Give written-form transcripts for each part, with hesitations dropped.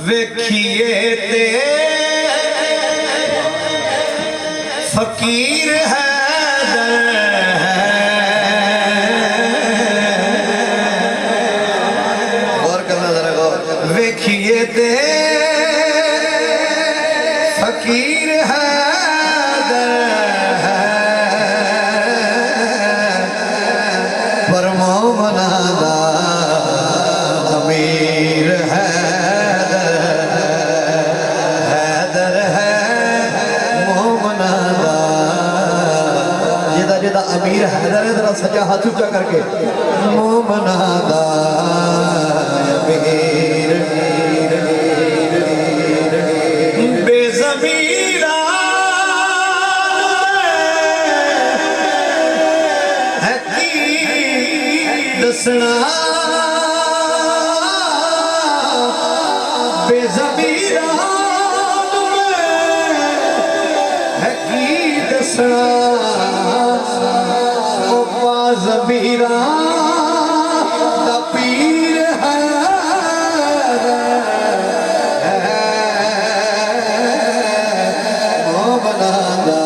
वेखिए ते फकीर है गौर करना जरा गौर। वेखिए ते फकीर है पर मोमना दा अमीर है अमीर हैदर है। जरा सजा हाथ ऊंचा करके मोमना दा अमीर बेज़मीरा है की दसना बेज़मीरा है की दसना ज़मीरा दा पीर है मोमना दा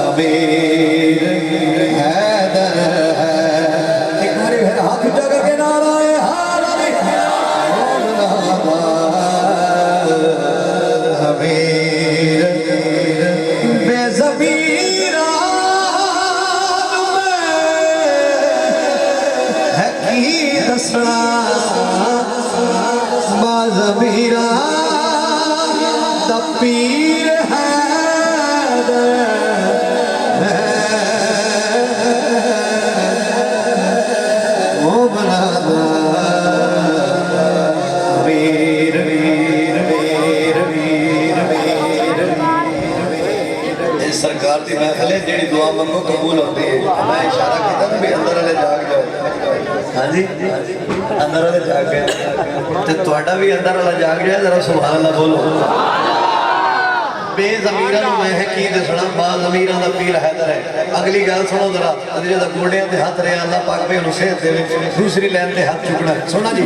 अमीर हैदर है। एक बार फिर हाथ उठा करके नारा है मोमना दा अमीर बेज़मीरा दसना बाज़मीरा दा पीर है मोमना दा वीर वीर वीर वीर वीर सरकार की महफिल है जी दुआ मंगो कबूल होती है। मैं इशारा किया भी अंदर वाले जाग जाओ। हाँ जी अंदर वाले जाग गए तो थोड़ा भी अंदर वाला जाग जाए जरा सुभान अल्लाह बोलो। बेज़मीरा मैं है की दसना बाज़मीरा दा पीर हैदर है। अगली गल सुनो जरा जो गोडियां ते हाथ रहे अल्लाह पाक भाई उन्हें सेहत देवे। दूसरी लाइन ते हाथ चुकना सुना जी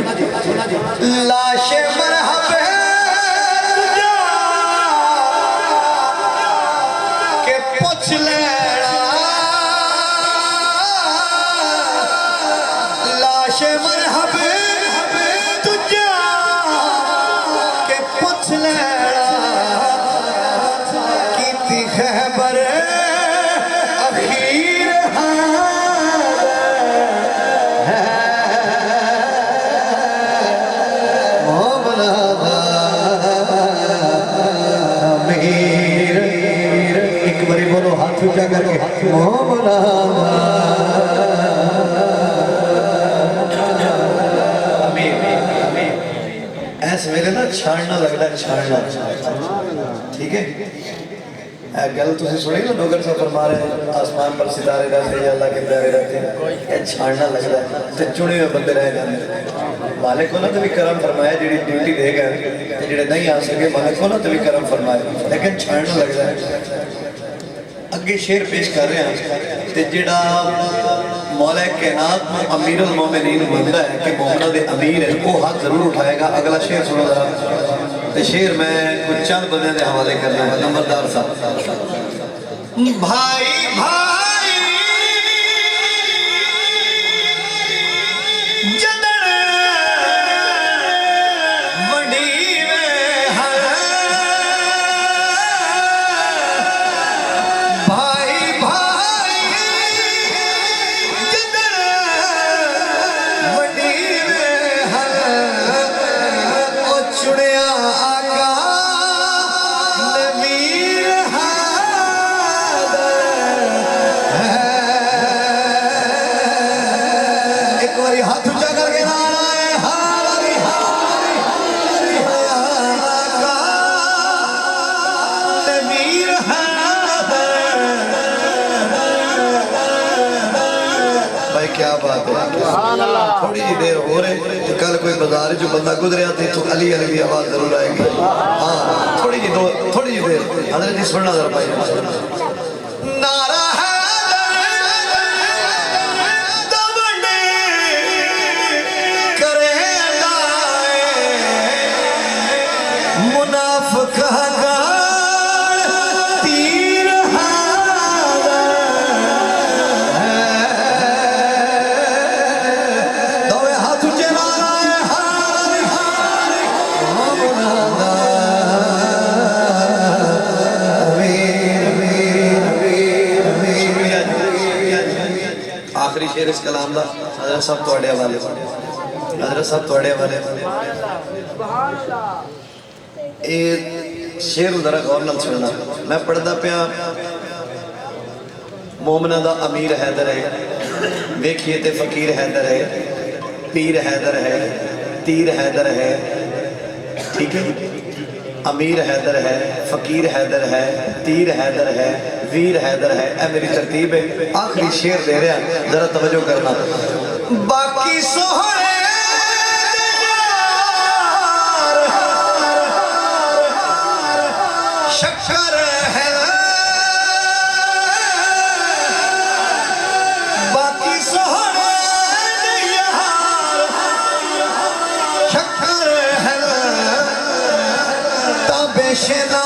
लाशे मरहब के पुछ लेना लाशे मरहब तुझा के पुछ लेना कीती खैबर अखीर है मोमना दा अमीर। एक बारी बोलो हाथ ऊंचा करके मोमना दा मेरे ना छाड़ना लगता है छाड़ना ठीक है। गल तुम सुनी ना डोगर से फरमा रहे आसमान पर सितारे रहते हैं अल्लाह के प्यारे रहते हैं। छाड़ना लगता है तो चुने हुए बंदे रह जाते हैं। मालिक को ना तो भी करम फरमाया जी ड्यूटी दे गए जो नहीं आ सके मालिक को ना तो भी करम फरमाया लेकिन छाड़ना लगता है। अगे शेर पेश कर रहे हैं तो जोड़ा मौला कायनात अमीरुल मोमिनीन बनता है कि मोमना दे अमीर है वो हाथ जरूर उठाएगा। अगला शेर सुनो जरा तो शेर मैं कुछ चंद बंदे के हवाले करना है। नंबरदार साहब भाई भाई जदर वडी भाई भाई जदर वडी ओ चुड़िया आका नवीर एक बारी हाथ ऊंचा करके नारा है हारी हारी आका नवीर भाई क्या बात है। थोड़ी जी देर हो रहे तो कल कोई बाजार जो बंदा गुजरिया थे तो अली अली की आवाज जरूर आएगी। हाँ थोड़ी जी देर हजरत जी सुनना जरा भाई नारा है आखिरी शेर इस कलाम का हजरत साहब तुहाडे हवाले हजरत साहब तुहाडे हवाले ये शेर जरा गौर नाल सुनना मैं पढ़दा पिया मोमना दा अमीर हैदर है वेखिए ते फकीर हैदर है पीर हैदर है तीर हैदर है ठीक है अमीर हैदर है फकीर हैदर है तीर हैदर है वीर हैदर है ए मेरी तरतीब है आखिरी शेर दे रहा जरा तवज्जो करना बाकी सोहरे शक्कर है बाकी सोहरे शक्कर है बेशना